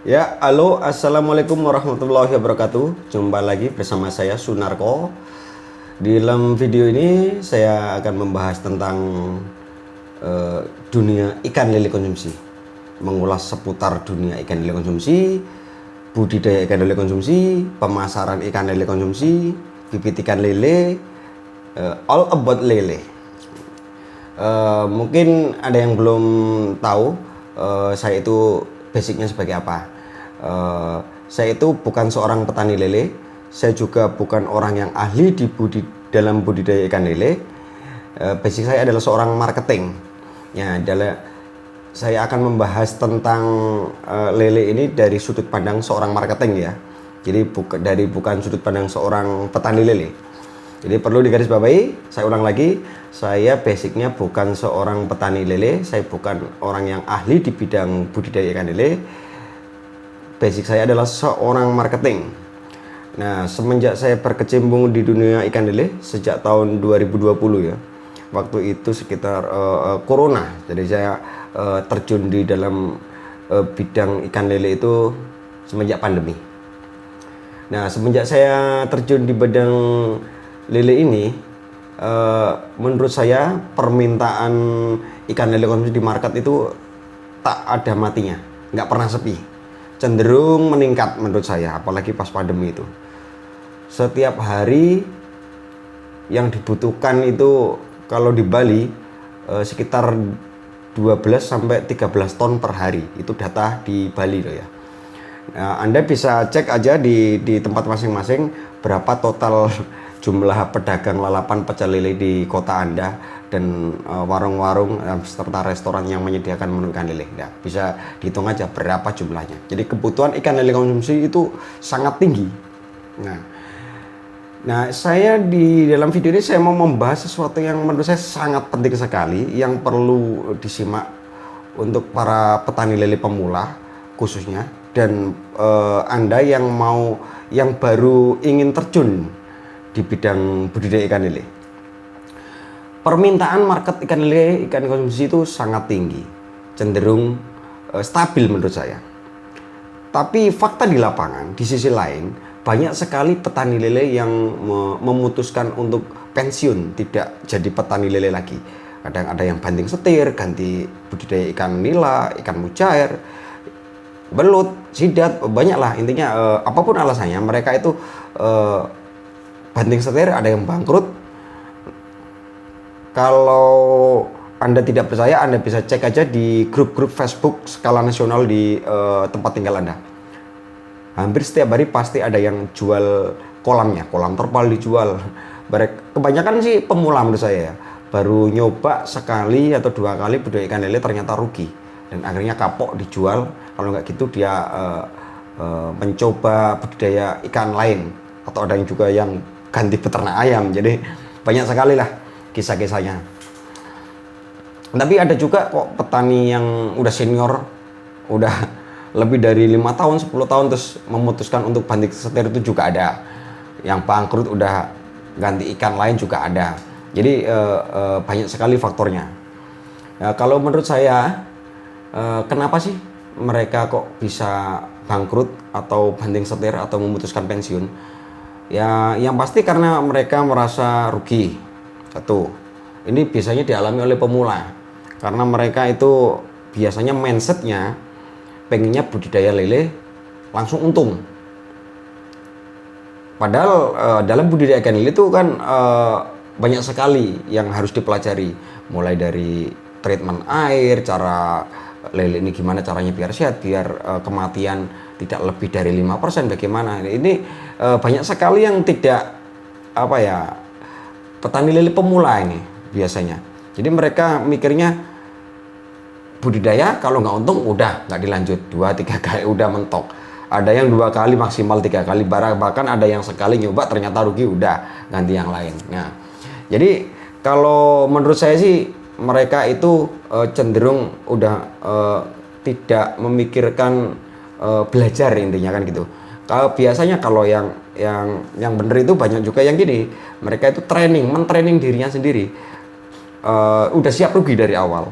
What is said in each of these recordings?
Ya, halo, assalamualaikum warahmatullahi wabarakatuh. Jumpa lagi bersama saya Sunarko. Di dalam video ini saya akan membahas tentang dunia ikan lele konsumsi, mengulas seputar dunia ikan lele konsumsi, budidaya ikan lele konsumsi, pemasaran ikan lele konsumsi, bibit ikan lele, all about lele. Mungkin ada yang belum tahu saya itu basicnya sebagai apa. Saya itu bukan seorang petani lele, saya juga bukan orang yang ahli dalam budidaya ikan lele. Basic saya adalah seorang marketing. Ya, saya akan membahas tentang lele ini dari sudut pandang seorang marketing ya. Jadi bukan sudut pandang seorang petani lele. Jadi perlu digarisbawahi, saya ulang lagi, saya basicnya bukan seorang petani lele, saya bukan orang yang ahli di bidang budidaya ikan lele. Basic saya adalah seorang marketing. Nah, semenjak saya berkecimpung di dunia ikan lele sejak tahun 2020 ya. Waktu itu sekitar corona. Jadi saya terjun di dalam bidang ikan lele itu semenjak pandemi. Nah, semenjak saya terjun di bidang lele ini, menurut saya permintaan ikan lele konsumsi di market itu tak ada matinya, nggak pernah sepi. Cenderung meningkat menurut saya, apalagi pas pandemi itu. Setiap hari yang dibutuhkan itu kalau di Bali sekitar 12 sampai 13 ton per hari. Itu data di Bali loh ya. Nah, Anda bisa cek aja di tempat masing-masing berapa total jumlah pedagang lalapan pecel lele di kota Anda dan warung-warung serta restoran yang menyediakan menu ikan lele. Nah, bisa dihitung aja berapa jumlahnya. Jadi kebutuhan ikan lele konsumsi itu sangat tinggi. Nah, saya di dalam video ini saya mau membahas sesuatu yang menurut saya sangat penting sekali, yang perlu disimak untuk para petani lele pemula khususnya, dan Anda yang baru ingin terjun di bidang budidaya ikan lele. Permintaan market ikan lele, ikan konsumsi itu sangat tinggi, cenderung stabil menurut saya. Tapi fakta di lapangan, di sisi lain, banyak sekali petani lele yang memutuskan untuk pensiun, tidak jadi petani lele lagi. Kadang ada yang banting setir, ganti budidaya ikan nila, ikan mujair, belut, sidat, banyaklah intinya. Apapun alasannya, mereka itu banting setir, ada yang bangkrut. Kalau Anda tidak percaya, Anda bisa cek aja di grup-grup Facebook skala nasional di tempat tinggal Anda. Hampir setiap hari pasti ada yang jual kolamnya, kolam terpal dijual. Kebanyakan sih pemula menurut saya ya. Baru nyoba sekali atau dua kali budidaya ikan lele ternyata rugi. Dan akhirnya kapok dijual. Kalau nggak gitu dia mencoba budidaya ikan lain. Atau ada yang juga yang ganti peternak ayam. Jadi banyak sekali lah kisah-kisahnya. Tapi ada juga kok petani yang udah senior, udah lebih dari 5 tahun, 10 tahun terus memutuskan untuk banting setir, itu juga ada. Yang bangkrut udah ganti ikan lain juga ada. Jadi banyak sekali faktornya. Nah, kalau menurut saya, kenapa sih mereka kok bisa bangkrut atau banting setir atau memutuskan pensiun? Ya, yang pasti karena mereka merasa rugi. Satu, ini biasanya dialami oleh pemula karena mereka itu biasanya mindsetnya pengennya budidaya lele langsung untung. Padahal dalam budidaya ikan lele itu kan banyak sekali yang harus dipelajari, mulai dari treatment air, cara lele ini gimana caranya biar sehat, biar kematian tidak lebih dari 5%, bagaimana. Ini banyak sekali yang tidak petani lele pemula ini biasanya. Jadi mereka mikirnya budidaya kalau nggak untung udah nggak dilanjut, 2-3 kali udah mentok. Ada yang 2 kali maksimal 3 kali, bahkan ada yang sekali nyoba ternyata rugi, udah ganti yang lain. Nah, jadi kalau menurut saya sih mereka itu cenderung udah tidak memikirkan belajar, intinya kan gitu. Biasanya kalau yang bener itu banyak juga yang gini, mereka itu mentraining dirinya sendiri, udah siap rugi dari awal.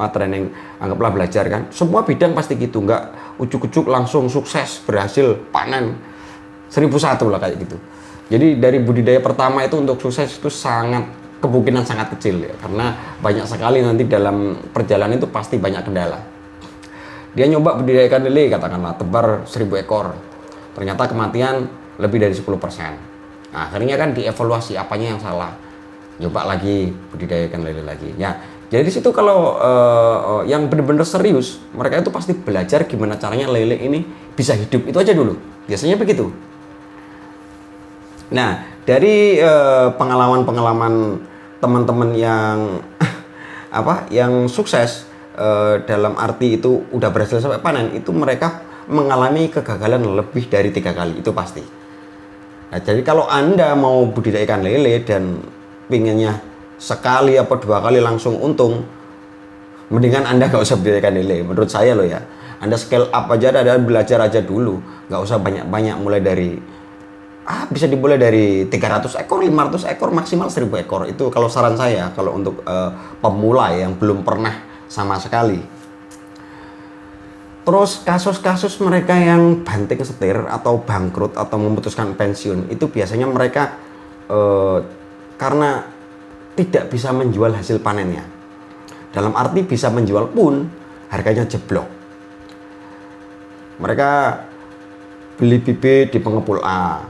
training, anggaplah belajar kan, semua bidang pasti gitu, nggak ujuk-ujuk langsung sukses berhasil panen 1001 lah kayak gitu. Jadi dari budidaya pertama itu untuk sukses itu kemungkinan sangat kecil ya, karena banyak sekali nanti dalam perjalanan itu pasti banyak kendala. Dia nyoba budidaya ikan lele katakanlah tebar 1000 ekor, ternyata kematian lebih dari 10%. Nah, akhirnya kan dievaluasi apanya yang salah, nyoba lagi budidaya ikan lele lagi ya. Jadi di situ kalau yang benar-benar serius, mereka itu pasti belajar gimana caranya lele ini bisa hidup, itu aja dulu biasanya begitu. Nah, dari pengalaman-pengalaman teman-teman yang yang sukses dalam arti itu udah berhasil sampai panen, itu mereka mengalami kegagalan lebih dari 3 kali, itu pasti. Nah, jadi kalau Anda mau budidaya ikan lele dan pinginnya sekali apa 2 kali langsung untung, mendingan Anda nggak usah budidaya ikan lele, menurut saya loh ya. Anda scale up aja, ada belajar aja dulu, nggak usah banyak-banyak, mulai dari bisa dimulai dari 300 ekor, 500 ekor, maksimal 1000 ekor. Itu kalau saran saya, kalau untuk pemula yang belum pernah sama sekali. Terus kasus-kasus mereka yang banting setir atau bangkrut atau memutuskan pensiun, itu biasanya mereka karena tidak bisa menjual hasil panennya. Dalam arti bisa menjual pun harganya jeblok. Mereka beli bibit di pengepul A,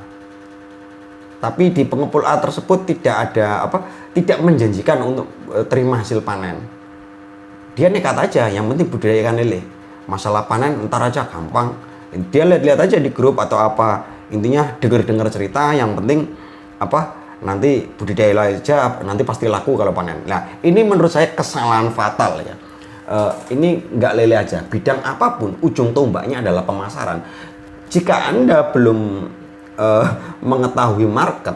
tapi di pengepul A tersebut tidak menjanjikan untuk terima hasil panen. Dia nekat aja, yang penting budidaya ikan lele, masalah panen ntar aja gampang. Dia lihat-lihat aja di grup atau apa, intinya dengar cerita, yang penting nanti budidaya aja, nanti pasti laku kalau panen. Nah, ini menurut saya kesalahan fatal ya. Ini nggak lele aja, bidang apapun ujung tombaknya adalah pemasaran. Jika Anda belum mengetahui market,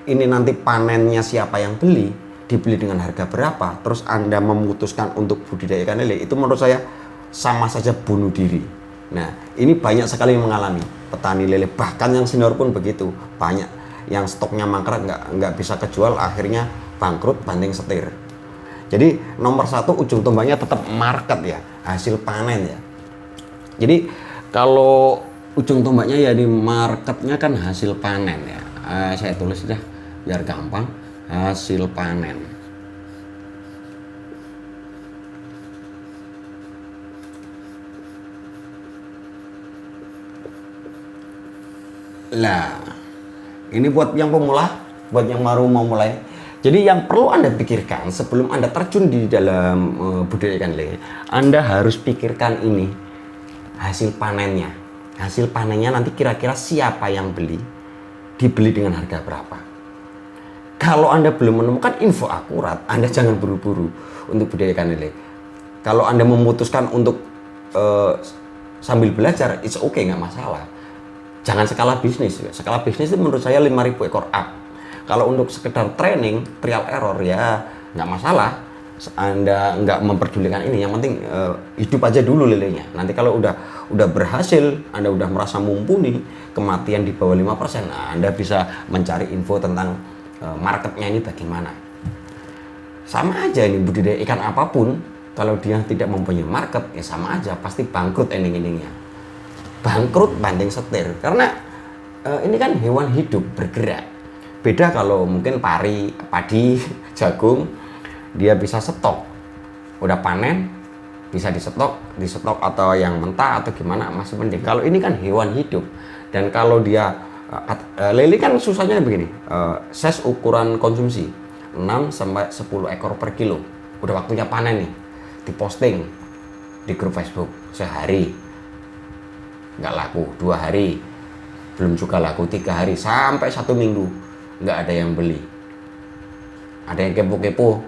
ini nanti panennya siapa yang beli, dibeli dengan harga berapa, terus Anda memutuskan untuk budidaya ikan lele, itu menurut saya sama saja bunuh diri. Nah, ini banyak sekali yang mengalami petani lele, bahkan yang senior pun begitu. Banyak yang stoknya mangkrak, nggak bisa kejual, akhirnya bangkrut banting setir. Jadi nomor 1 ujung tombaknya tetap market ya, hasil panen ya. Jadi kalau ujung tombaknya ya di marketnya kan hasil panen ya. Saya tulis aja biar gampang, hasil panen. Lah, ini buat yang pemula, buat yang baru mau mulai. Jadi yang perlu Anda pikirkan sebelum Anda terjun di dalam budidaya ikan lele, Anda harus pikirkan ini, hasil panennya. Hasil panennya nanti kira-kira siapa yang beli, dibeli dengan harga berapa. Kalau Anda belum menemukan info akurat, Anda jangan buru-buru untuk budidaya ikan lele. Kalau Anda memutuskan untuk sambil belajar, it's okay, nggak masalah. Jangan skala bisnis. Skala bisnis itu menurut saya 5.000 ekor up. Kalau untuk sekedar training, trial error ya nggak masalah. Anda nggak memperdulikan ini, yang penting hidup aja dulu lelenya. Nanti kalau udah berhasil, Anda udah merasa mumpuni, kematian di bawah 5%, nah Anda bisa mencari info tentang marketnya ini bagaimana. Sama aja ini budidaya ikan apapun, kalau dia tidak mempunyai market ya sama aja, pasti bangkrut ending-endingnya. Bangkrut banting setir, karena ini kan hewan hidup bergerak. Beda kalau mungkin padi, jagung, dia bisa stok, udah panen bisa di stok atau yang mentah atau gimana masih mending. Kalau ini kan hewan hidup, dan kalau dia lele kan susahnya begini, size ukuran konsumsi 6-10 ekor per kilo, udah waktunya panen nih, diposting di grup Facebook, sehari nggak laku, 2 hari belum juga laku, 3 hari sampai 1 minggu nggak ada yang beli. Ada yang kepo-kepo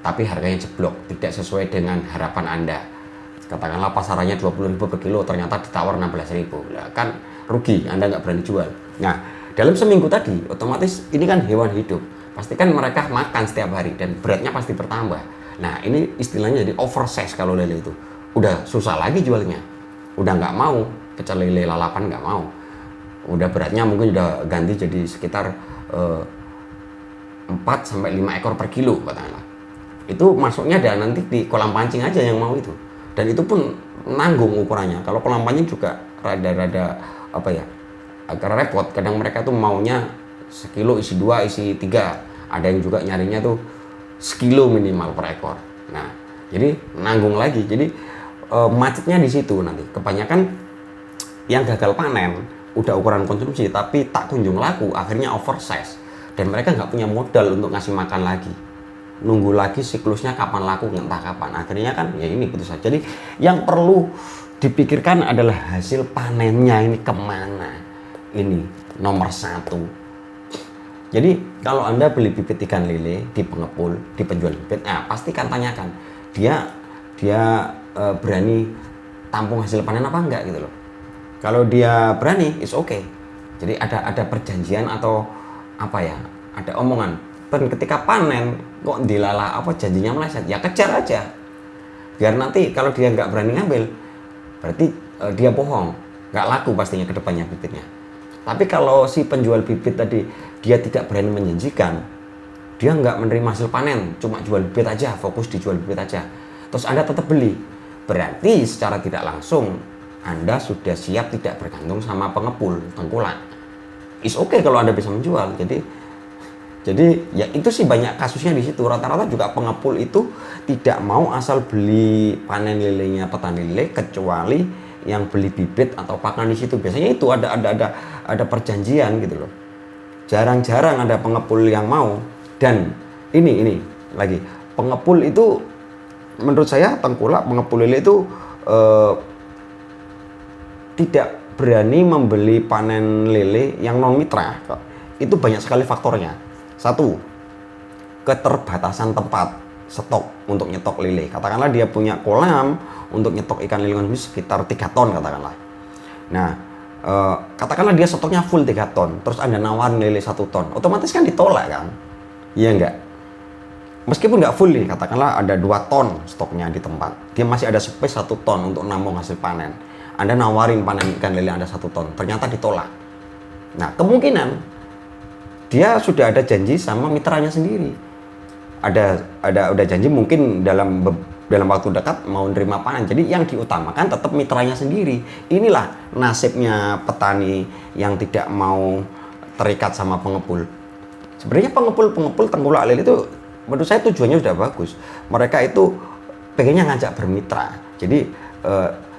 tapi harganya jeblok, tidak sesuai dengan harapan Anda. Katakanlah pasarannya 20.000 per kilo, ternyata ditawar 16.000, nah, kan rugi, Anda nggak berani jual. Nah, dalam seminggu tadi otomatis ini kan hewan hidup, pasti kan mereka makan setiap hari dan beratnya pasti bertambah. Nah, ini istilahnya jadi oversize. Kalau lele itu udah susah lagi jualnya, udah nggak mau pecel lele lalapan, nggak mau, udah beratnya mungkin udah ganti jadi sekitar 4-5 ekor per kilo katakanlah. Itu masuknya ada nanti di kolam pancing aja yang mau itu. Dan itu pun nanggung ukurannya. Kalau kolam pancing juga rada-rada apa ya, agak repot. Kadang mereka tuh maunya sekilo isi 2, isi 3. Ada yang juga nyarinya tuh sekilo minimal per ekor. Nah, jadi nanggung lagi. Jadi macetnya di situ nanti. Kebanyakan yang gagal panen udah ukuran konsumsi tapi tak kunjung laku, akhirnya oversize. Dan mereka nggak punya modal untuk ngasih makan lagi. Nunggu lagi siklusnya kapan laku, entah kapan. Akhirnya kan ya ini putus saja. Jadi yang perlu dipikirkan adalah hasil panennya ini kemana. Ini nomor 1. Jadi kalau Anda beli bibit ikan lele di pengepul, di penjual bibit, pastikan tanyakan dia berani tampung hasil panen apa enggak gitu loh. Kalau dia berani, it's okay. Jadi ada perjanjian atau apa ya, ada omongan. Dan ketika panen kok dilala apa janjinya meleset, ya kejar aja. Biar nanti kalau dia nggak berani ngambil, berarti dia bohong, nggak laku pastinya ke depannya bibitnya. Tapi kalau si penjual bibit tadi dia tidak berani menjanjikan, dia nggak menerima hasil panen, cuma jual bibit aja, fokus dijual bibit aja. Terus Anda tetap beli, berarti secara tidak langsung Anda sudah siap tidak bergantung sama pengepul, tengkulak. It's okay kalau Anda bisa menjual. Jadi ya itu sih banyak kasusnya di situ. Rata-rata juga pengepul itu tidak mau asal beli panen lelenya petani lele kecuali yang beli bibit atau pakan di situ. Biasanya itu ada perjanjian gitu loh. Jarang-jarang ada pengepul yang mau. Dan ini lagi pengepul itu menurut saya tengkulak pengepul lele itu tidak berani membeli panen lele yang non mitra. Itu banyak sekali faktornya. 1, keterbatasan tempat stok untuk nyetok lele. Katakanlah dia punya kolam untuk nyetok ikan lele sekitar 3 ton katakanlah. Nah, katakanlah dia stoknya full 3 ton, terus Anda nawarin lele 1 ton, otomatis kan ditolak kan? Iya enggak? Meskipun nggak full nih, katakanlah ada 2 ton stoknya di tempat, dia masih ada space 1 ton untuk nampung hasil panen. Anda nawarin panen ikan lele Anda 1 ton, ternyata ditolak. Nah, kemungkinan dia sudah ada janji sama mitranya sendiri. Udah janji mungkin dalam waktu dekat mau nerima panen. Jadi yang diutamakan tetap mitranya sendiri. Inilah nasibnya petani yang tidak mau terikat sama pengepul. Sebenarnya pengepul tengkulak lele itu menurut saya tujuannya sudah bagus. Mereka itu pengennya ngajak bermitra. Jadi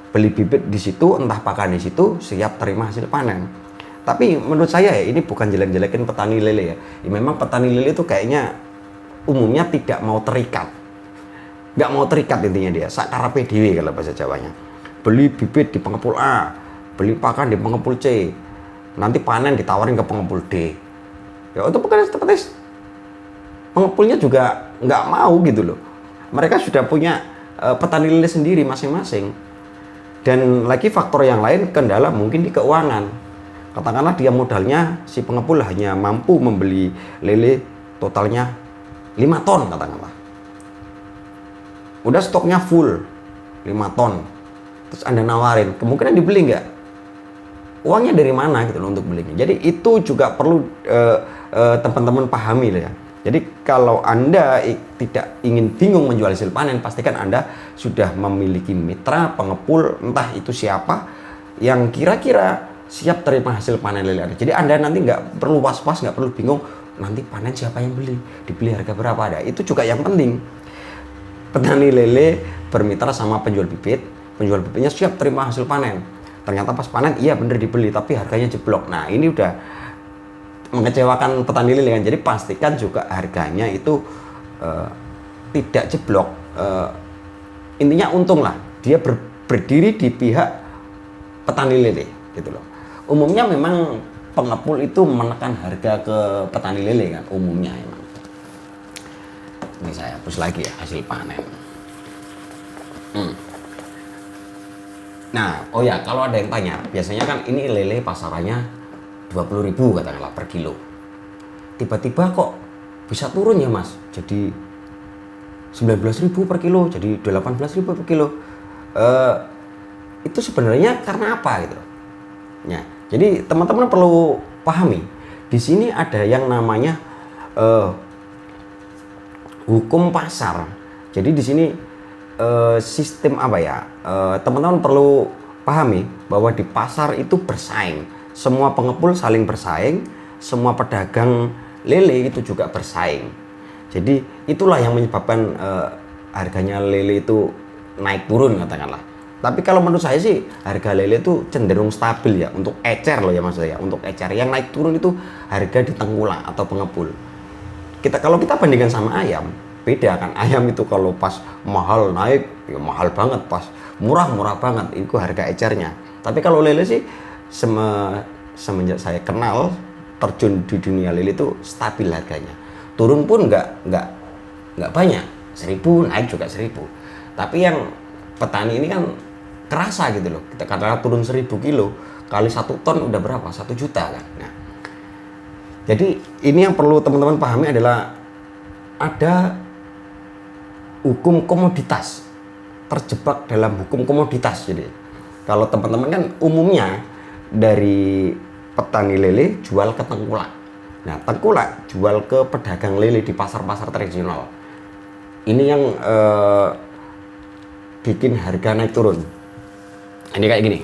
beli bibit di situ, entah pakan di situ, siap terima hasil panen. Tapi menurut saya ya ini bukan jelek-jelekin petani lele ya. Memang petani lele itu kayaknya umumnya tidak mau terikat. Nggak mau terikat intinya dia. Sakarape dhewe kalau bahasa Jawanya. Beli bibit di pengepul A, beli pakan di pengepul C. Nanti panen ditawarin ke pengepul D. Ya itu bukan otomatis pengepulnya juga nggak mau gitu loh. Mereka sudah punya petani lele sendiri masing-masing. Dan lagi faktor yang lain kendala mungkin di keuangan. Katakanlah dia modalnya si pengepul hanya mampu membeli lele totalnya 5 ton katakanlah. Udah stoknya full 5 ton. Terus Anda nawarin, kemungkinan dibeli nggak? Uangnya dari mana gitu loh untuk belinya. Jadi itu juga perlu teman-teman pahami ya. Jadi kalau Anda tidak ingin bingung menjual hasil panen, pastikan Anda sudah memiliki mitra pengepul, entah itu siapa yang kira-kira siap terima hasil panen lele Anda. Jadi Anda nanti nggak perlu was-was, nggak perlu bingung nanti panen siapa yang beli, dibeli harga berapa ada. Itu juga yang penting. Petani lele bermitra sama penjual bibitnya siap terima hasil panen. Ternyata pas panen iya bener dibeli tapi harganya jeblok. Nah ini udah mengecewakan petani lele kan. Jadi pastikan juga harganya itu tidak jeblok. Intinya untung lah dia berdiri di pihak petani lele gitu loh. Umumnya memang pengepul itu menekan harga ke petani lele kan umumnya emang. Ini saya hapus lagi ya hasil panen. Nah, oh ya kalau ada yang tanya, biasanya kan ini lele pasarannya 20.000 katakanlah per kilo. Tiba-tiba kok bisa turun ya Mas? Jadi 19.000 per kilo, jadi 18.000 per kilo. Itu sebenarnya karena apa gitu? Ya, jadi teman-teman perlu pahami, di sini ada yang namanya hukum pasar Jadi di sini sistem apa ya? Teman-teman perlu pahami bahwa di pasar itu bersaing. Semua pengepul saling bersaing, semua pedagang lele itu juga bersaing. Jadi itulah yang menyebabkan harganya lele itu naik turun katakanlah. Tapi kalau menurut saya sih harga lele itu cenderung stabil ya untuk ecer loh ya mas ya. Untuk ecer yang naik turun itu harga di tengkulak atau pengepul. Kalau kita bandingkan sama ayam, beda kan. Ayam itu kalau pas mahal naik ya mahal banget, pas murah banget itu harga ecernya. Tapi kalau lele sih semenjak saya kenal terjun di dunia lele itu stabil harganya. Turun pun nggak banyak, 1.000 naik juga 1.000. Tapi yang petani ini kan kerasa gitu loh. Kita katakan turun 1.000 kilo kali 1 ton udah berapa? 1 juta kan. Nah, jadi ini yang perlu teman-teman pahami adalah ada hukum komoditas, terjebak dalam hukum komoditas. Jadi kalau teman-teman kan umumnya dari petani lele jual ke tengkulak. Nah, tengkulak jual ke pedagang lele di pasar-pasar tradisional. Ini yang bikin harga naik turun. Ini kayak gini.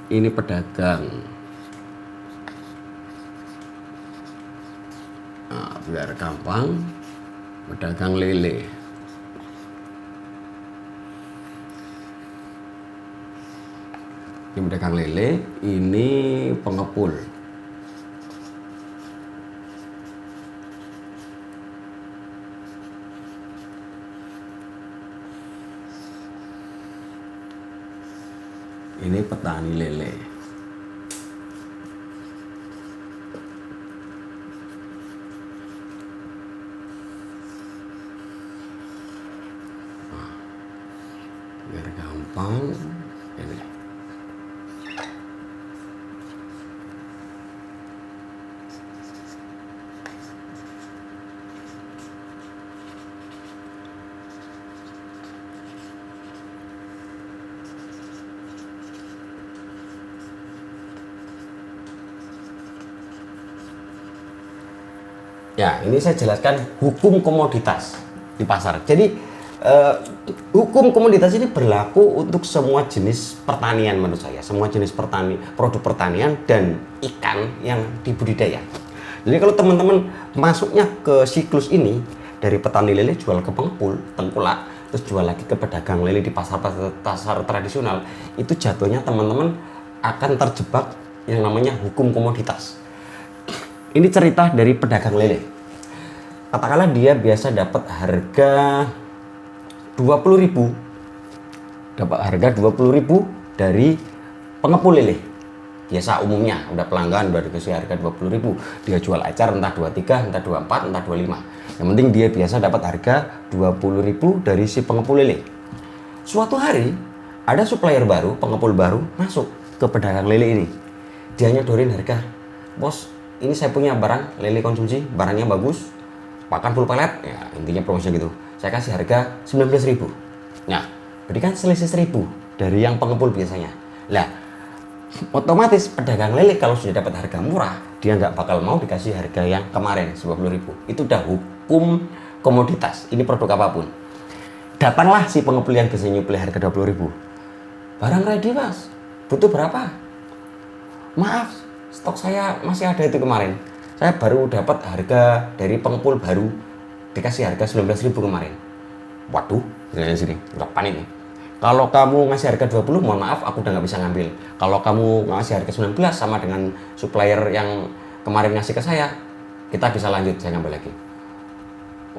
Ini pedagang. Nah, biar gampang, pedagang lele. Ini pedagang lele, ini pengepul. Ini petani lele. Biar gampang ini. Ya, ini saya jelaskan hukum komoditas di pasar. Jadi hukum komoditas ini berlaku untuk semua jenis pertanian menurut saya, semua jenis produk pertanian dan ikan yang dibudidaya. Jadi kalau teman-teman masuknya ke siklus ini dari petani lele jual ke pengepul, tengkulak, terus jual lagi ke pedagang lele di pasar tradisional, itu jatuhnya teman-teman akan terjebak yang namanya hukum komoditas. Ini cerita dari pedagang lele. Katakanlah dia biasa dapat harga 20.000. Dapat harga 20.000 dari pengepul lele. Biasa umumnya udah pelanggan udah dikasih harga 20.000. Dia jual ecer entah 23, entah 24, entah 25. Yang penting dia biasa dapat harga 20.000 dari si pengepul lele. Suatu hari ada supplier baru, pengepul baru masuk ke pedagang lele ini. Dia nyodorin harga. Bos, ini saya punya barang lele konsumsi, barangnya bagus, pakan full pelet, ya intinya promosinya gitu. Saya kasih harga 19.000. Nah, berarti kan selisih 1.000 dari yang pengepul biasanya. Lah, otomatis pedagang lele kalau sudah dapat harga murah, dia nggak bakal mau dikasih harga yang kemarin 90.000. Itu udah hukum komoditas. Ini produk apapun. Datanglah si pengepul yang biasanya nyuplai harga 20.000. Barang ready mas, butuh berapa? Maaf, stok saya masih ada itu kemarin. Saya baru dapat harga dari pengepul baru, dikasih harga 19.000 kemarin. Waduh, sini, nggak panik nih. Kalau kamu ngasih harga 20, mohon maaf, aku udah nggak bisa ngambil. Kalau kamu ngasih harga 19 sama dengan supplier yang kemarin ngasih ke saya, kita bisa lanjut, saya ngambil lagi.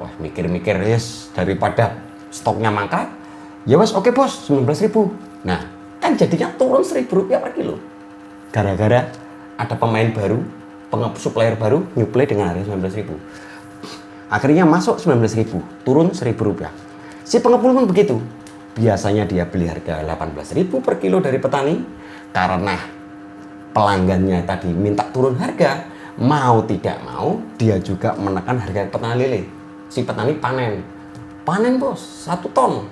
Wah, mikir-mikir, yes, daripada stoknya mangkrak, ya mas, oke bos, 19.000. Nah, kan jadinya turun Rp1.000 per kilo. Gara-gara ada pemain baru, supplier baru nyuplai dengan harga 19.000. Akhirnya masuk 19.000, turun Rp1.000. Si pengepul pun begitu. Biasanya dia beli harga 18.000 per kilo dari petani, karena pelanggannya tadi minta turun harga, mau tidak mau dia juga menekan harga petani lele. Si petani panen bos 1 ton.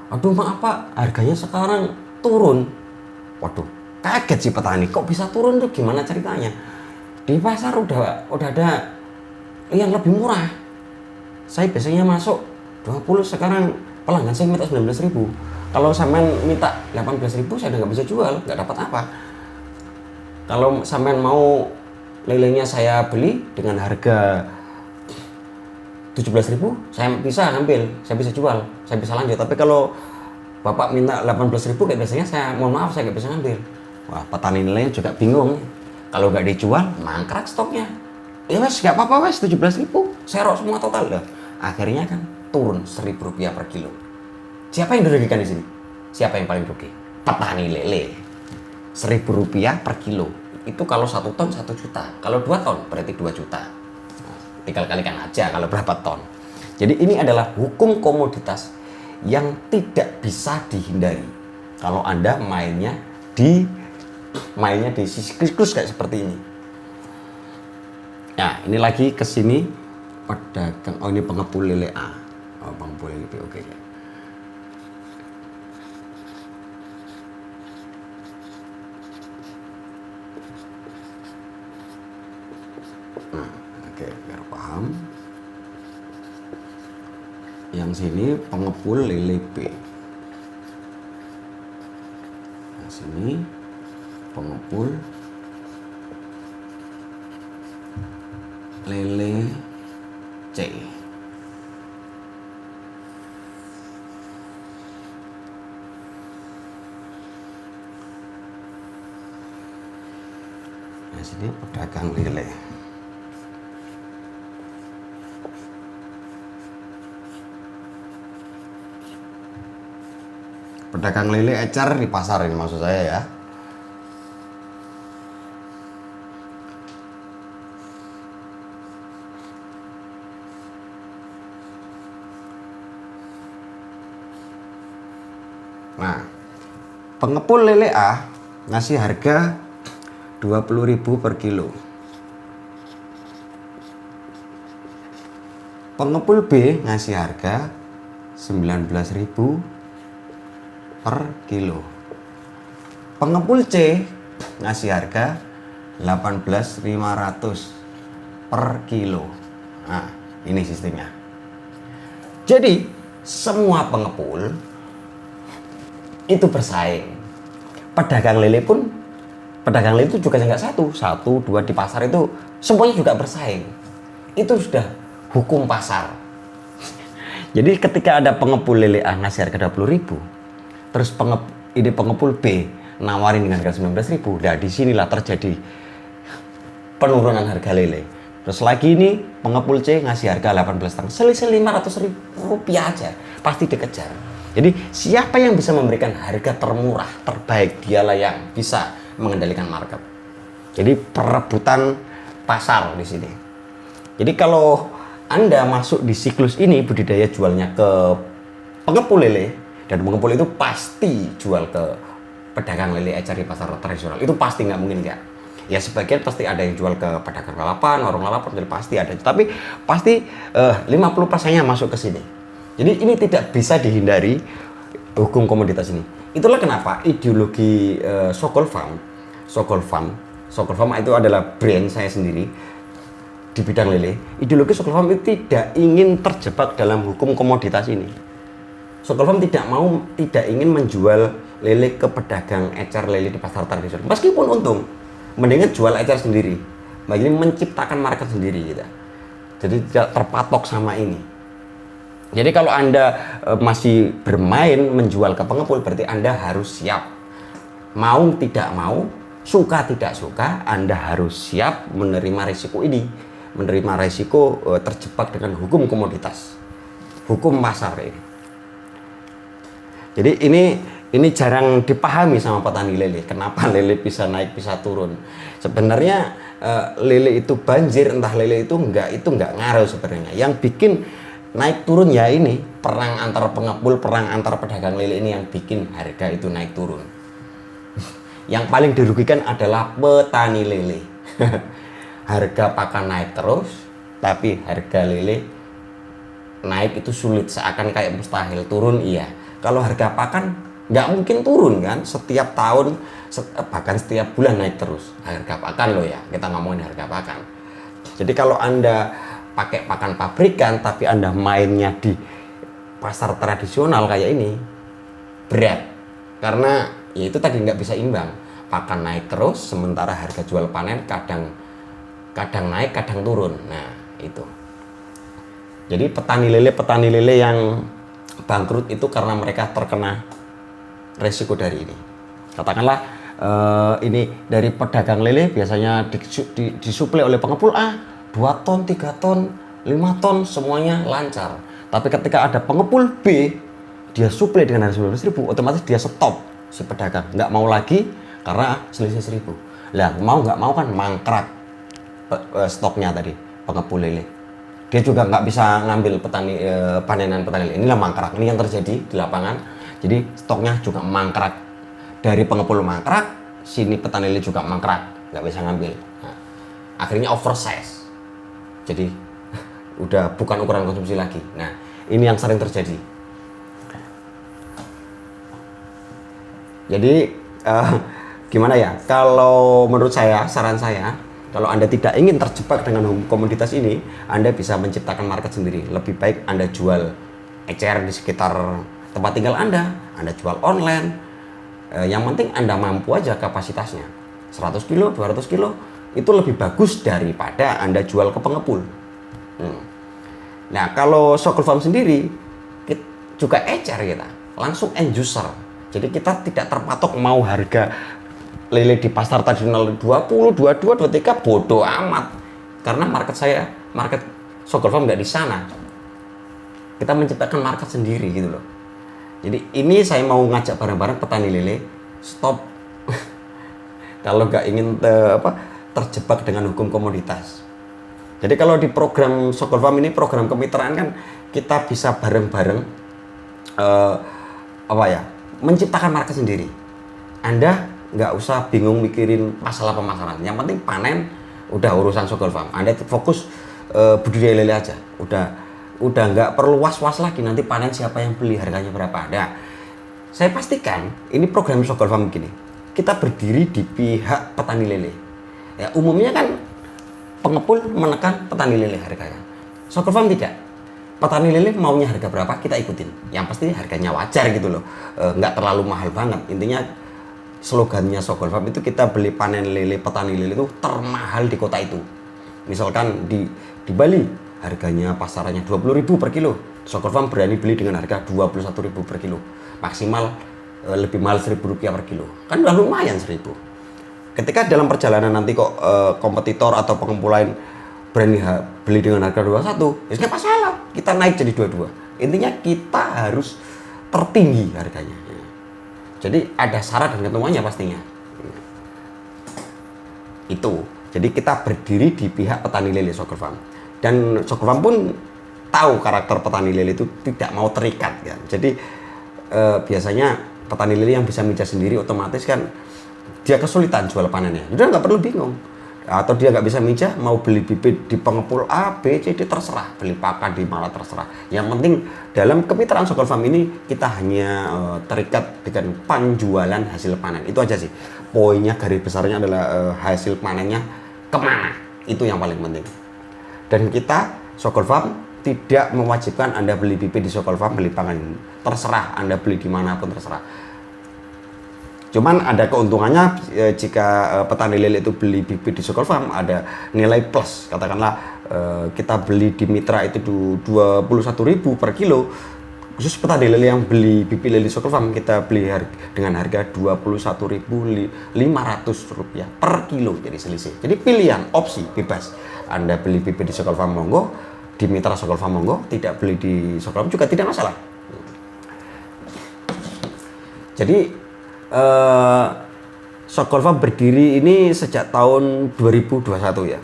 Aduh maaf pak, harganya sekarang turun. Waduh, kaget si petani, kok bisa turun tuh, gimana ceritanya? Di pasar udah ada yang lebih murah. Saya biasanya masuk 20, sekarang pelanggan saya minta 19.000. Kalau sampean minta 18.000, saya udah nggak bisa jual, nggak dapat apa. Kalau sampean mau lelenya saya beli dengan harga 17.000, saya bisa ambil, saya bisa jual, saya bisa lanjut. Tapi kalau Bapak minta 18.000 kayak biasanya, saya mohon maaf, saya nggak bisa ngambil. Wah, petani nilainya juga bingung. Kalau nggak dijual, mangkrak stoknya. Ya wes, nggak apa-apa wes, 17.000, serok semua total dah. Akhirnya kan turun Rp1.000 per kilo. Siapa yang dirugikan di sini? Siapa yang paling rugi? Petani lele. Rp1.000 per kilo. Itu kalau 1 ton 1 juta. Kalau 2 ton berarti 2 juta. Tinggal kalikan aja kalau berapa ton. Jadi ini adalah hukum komoditas yang tidak bisa dihindari. Kalau Anda mainnya di siklus kayak seperti ini. Nah, ini lagi ke sini pedagang. Oh, ini pengepul lele A. Oh, pengepul lele B. Oke. Nah, oke, biar paham. Yang sini pengepul lele B. Yang sini pengepul lele C. Nah, sini pedagang lele. Pedagang lele ecer di pasar ini maksud saya ya. Nah, pengepul lele A ngasih harga 20.000 per kilo. Pengepul B ngasih harga 19.000 per kilo. Pengepul C ngasih harga 18.500 per kilo. Nah, ini sistemnya. Jadi, semua pengepul itu bersaing. Pedagang lele itu juga nggak satu, dua di pasar itu semuanya juga bersaing. Itu sudah hukum pasar. Jadi ketika ada pengepul lele A ngasih harga 20.000, terus pengepul B nawarin dengan harga 19.000, nah disinilah terjadi penurunan harga lele. Terus lagi ini pengepul C ngasih harga 18.500, selisih 500.000 rupiah aja pasti dikejar. Jadi siapa yang bisa memberikan harga termurah, terbaik, dialah yang bisa mengendalikan market. Jadi perebutan pasar di sini. Jadi kalau Anda masuk di siklus ini, budidaya jualnya ke pengepul lele, dan pengepul itu pasti jual ke pedagang lele ecer di pasar tradisional. Itu pasti, nggak mungkin nggak. Ya sebagian pasti ada yang jual ke pedagang lalapan, warung lalapan, jadi pasti ada. Tapi pasti 50%-nya masuk ke sini. Jadi ini tidak bisa dihindari hukum komoditas ini. Itulah kenapa ideologi Sokol Farm itu adalah brand saya sendiri di bidang lele. Ideologi Sokol Farm itu tidak ingin terjebak dalam hukum komoditas ini. Sokol Farm tidak ingin menjual lele ke pedagang ecer lele di pasar tradisional. Meskipun untung, mendingan jual ecer sendiri. Bagaimana menciptakan market sendiri gitu. Jadi tidak terpatok sama ini. Jadi kalau Anda masih bermain menjual ke pengepul, berarti Anda harus siap. Mau tidak mau, suka tidak suka, Anda harus siap menerima risiko ini. Menerima risiko terjebak dengan hukum komoditas. Hukum pasar ini. Jadi ini jarang dipahami sama petani lele. Kenapa lele bisa naik, bisa turun. Sebenarnya lele itu banjir, entah lele itu enggak ngaruh sebenarnya. Yang bikin naik turun ya ini perang antar pengepul, perang antar pedagang lele ini yang bikin harga itu naik turun. Yang paling dirugikan adalah petani lele. Harga pakan naik terus, tapi harga lele naik itu sulit, seakan kayak mustahil. Turun iya. Kalau harga pakan nggak mungkin turun kan, setiap tahun bahkan setiap bulan naik terus harga pakan loh ya, kita ngomongin harga pakan. Jadi kalau Anda pakai pakan pabrikan tapi Anda mainnya di pasar tradisional kayak ini, berat. Karena ya itu tadi nggak bisa imbang. Pakan naik terus, sementara harga jual panen kadang naik, kadang turun. Nah, itu. Jadi petani lele yang bangkrut itu karena mereka terkena resiko dari ini. Katakanlah ini dari pedagang lele biasanya disuplai oleh pengepul A 2 ton, 3 ton, 5 ton semuanya lancar. Tapi ketika ada pengepul B, dia suplai dengan harga 19.000, otomatis dia stop si pedagang, nggak mau lagi karena selisih 1.000. Lah mau nggak mau kan mangkrak stoknya tadi pengepul lele. Dia juga nggak bisa ngambil panenan petani lele. Inilah mangkrak. Ini yang terjadi di lapangan. Jadi stoknya juga mangkrak. Dari pengepul mangkrak, sini petani lele juga mangkrak, nggak bisa ngambil. Nah, akhirnya oversize. Jadi udah bukan ukuran konsumsi lagi. Nah, ini yang sering terjadi. Jadi gimana ya? Kalau menurut saya, saran saya, kalau Anda tidak ingin terjebak dengan komoditas ini, Anda bisa menciptakan market sendiri. Lebih baik Anda jual ecer di sekitar tempat tinggal Anda jual online. Yang penting Anda mampu aja kapasitasnya. 100 kilo, 200 kilo, itu lebih bagus daripada Anda jual ke pengepul. Nah, kalau Sokol Farm sendiri juga ecer kita, langsung end user. Jadi kita tidak terpatok mau harga lele di pasar tradisional 20, 22, 23, bodoh amat. Karena market Sokol Farm nggak di sana. Kita menciptakan market sendiri gitu loh. Jadi ini saya mau ngajak bareng-bareng petani lele, stop. Kalau nggak ingin terjebak dengan hukum komoditas. Jadi kalau di program Sokol Farm ini, program kemitraan kan, kita bisa bareng-bareng menciptakan market sendiri. Anda nggak usah bingung mikirin masalah pemasaran. Yang penting panen, udah urusan Sokol Farm. Anda fokus budidaya lele aja. Udah nggak perlu was-was lagi nanti panen siapa yang beli, harganya berapa. Nah, saya pastikan ini program Sokol Farm begini. Kita berdiri di pihak petani lele. Ya, umumnya kan pengepul menekan petani lele harganya. Sokol Farm tidak. Petani lele maunya harga berapa, kita ikutin. Yang pasti harganya wajar gitu loh. Nggak terlalu mahal banget. Intinya slogannya Sokol Farm itu, kita beli panen lele, petani lele itu termahal di kota itu. Misalkan di Bali harganya pasarannya 20.000 per kilo. Sokol Farm berani beli dengan harga 21.000 per kilo. Maksimal lebih mahal Rp1.000 per kilo. Kan udah lumayan 1.000. Ketika dalam perjalanan nanti kok kompetitor atau pengepul lain berani beli dengan harga 21, ya nggak masalah. Kita naik jadi 22. Intinya kita harus tertinggi harganya. Jadi ada syarat dan ketentuannya pastinya. Itu. Jadi kita berdiri di pihak petani lele Sokol Farm. Dan Sokol Farm pun tahu karakter petani lele itu tidak mau terikat kan. Jadi biasanya petani lele yang bisa mijah sendiri otomatis kan dia kesulitan jual panennya. Udah nggak perlu bingung. Atau dia nggak bisa mijah, mau beli bibit di pengepul A, B, C, D, terserah. Beli pakan di mana terserah. Yang penting dalam kemitraan Sokol Farm ini kita hanya terikat dengan penjualan hasil panen. Itu aja sih. Poinnya, garis besarnya adalah hasil panennya kemana. Itu yang paling penting. Dan kita Sokol Farm tidak mewajibkan Anda beli bibit di Sokol Farm, beli pakan. Terserah Anda beli dimanapun terserah. Cuman ada keuntungannya jika petani lele itu beli bibit di Sokol Farm, ada nilai plus. Katakanlah kita beli di mitra itu 21.000 per kilo. Khusus petani lele yang beli bibit lele di Sokol Farm, kita beli dengan harga Rp21.500 per kilo, jadi selisih. Jadi pilihan, opsi, bebas. Anda beli bibit di Sokol Farm monggo, di mitra Sokol Farm monggo, tidak beli di Sokol Farm juga tidak masalah. Jadi Sokol Farm berdiri ini sejak tahun 2021 ya.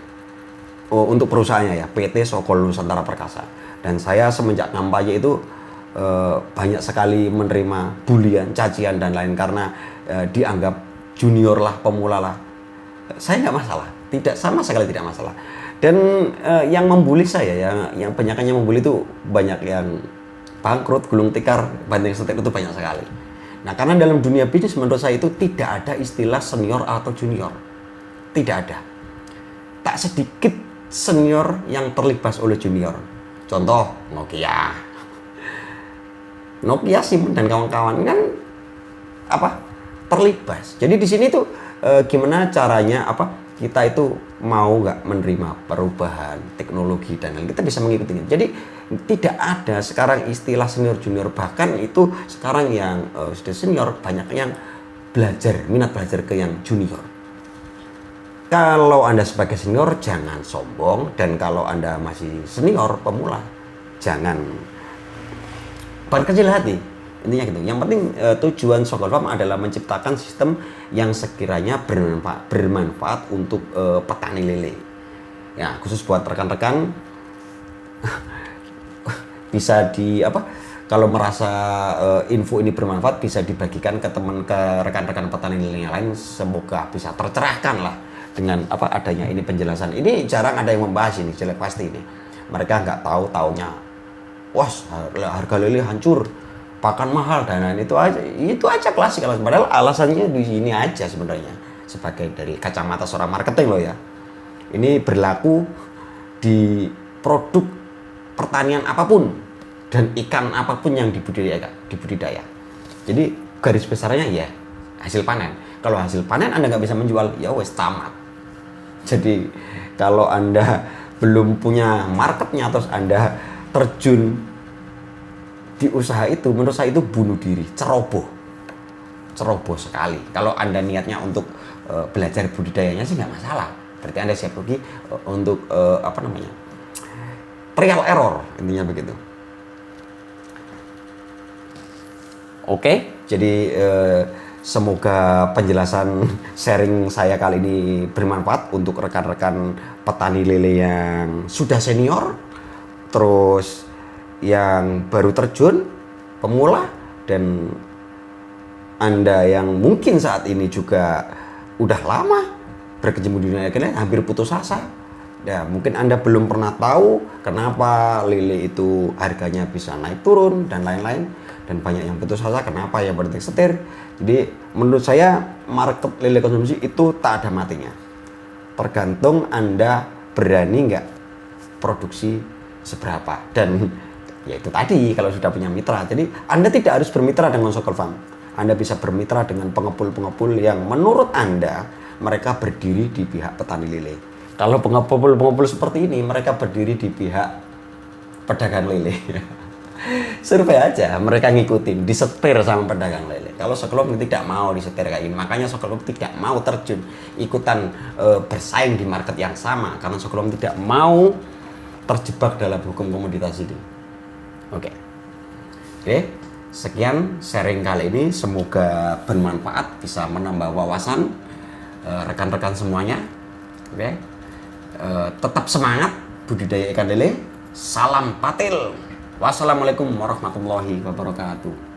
Untuk perusahaannya ya, PT Sokol Nusantara Perkasa. Dan saya semenjak kampanye itu banyak sekali menerima bulian, cacian dan lain karena dianggap junior lah, pemula lah. Saya nggak masalah, tidak, sama sekali tidak masalah. Dan yang membuli saya, yang banyak yang membuli itu banyak yang bangkrut, gulung tikar, banting setir itu banyak sekali. Nah, karena dalam dunia bisnis menurut saya itu tidak ada istilah senior atau junior. Tidak ada. Tak sedikit senior yang terlibas oleh junior. Contoh Nokia. Nokia Sim dan kawan-kawan kan apa? Terlibas. Jadi di sini tuh gimana caranya apa? Kita itu mau nggak menerima perubahan teknologi dan lain, kita bisa mengikutinya. Jadi tidak ada sekarang istilah senior junior, bahkan itu sekarang yang sudah senior banyak yang minat belajar ke yang junior. Kalau Anda sebagai senior jangan sombong, dan kalau Anda masih senior pemula jangan berkecil hati. Intinya gitu. Yang penting tujuan Sokol Farm adalah menciptakan sistem yang sekiranya bermanfaat untuk petani lele. Ya, khusus buat rekan-rekan bisa di apa? Kalau merasa info ini bermanfaat bisa dibagikan ke rekan-rekan petani lele yang lain, semoga bisa tercerahkan lah dengan apa adanya ini penjelasan. Ini jarang ada yang membahas ini, jelek pasti ini. Mereka nggak taunya, wah harga lele hancur, pakan mahal dan lain, itu aja klasik. Padahal alasannya di sini aja sebenarnya, sebagai dari kacamata seorang marketing loh ya. Ini berlaku di produk pertanian apapun dan ikan apapun yang dibudidaya. Jadi garis besarnya ya hasil panen. Kalau hasil panen Anda nggak bisa menjual, ya wes tamat. Jadi kalau Anda belum punya marketnya terus Anda terjun di usaha itu, menurut saya itu bunuh diri, ceroboh sekali. Kalau Anda niatnya untuk belajar budidayanya sih nggak masalah, berarti Anda siap rugi untuk trial error, intinya begitu. Oke, jadi semoga penjelasan sharing saya kali ini bermanfaat untuk rekan-rekan petani lele yang sudah senior, terus yang baru terjun, pemula, dan Anda yang mungkin saat ini juga udah lama berkecimpung di dunia lele, hampir putus asa. Ya, mungkin Anda belum pernah tahu kenapa lele itu harganya bisa naik turun dan lain-lain, dan banyak yang putus asa kenapa ya berhenti setir. Jadi menurut saya market lele konsumsi itu tak ada matinya, tergantung Anda berani nggak produksi seberapa. Dan ya itu tadi, kalau sudah punya mitra, jadi Anda tidak harus bermitra dengan Sokol Farm. Anda bisa bermitra dengan pengepul-pengepul yang menurut Anda mereka berdiri di pihak petani lele. Kalau pengepul-pengepul seperti ini mereka berdiri di pihak pedagang lele. Survei aja, mereka ngikutin, disetir sama pedagang lele. Kalau Sokol Farm tidak mau disetir kayak ini, makanya Sokol Farm tidak mau terjun ikutan bersaing di market yang sama, karena Sokol Farm tidak mau terjebak dalam hukum komoditas ini. Oke, sekian sharing kali ini, semoga bermanfaat, bisa menambah wawasan rekan-rekan semuanya. Tetap semangat budidaya ikan lele. Salam patil. Wassalamualaikum warahmatullahi wabarakatuh.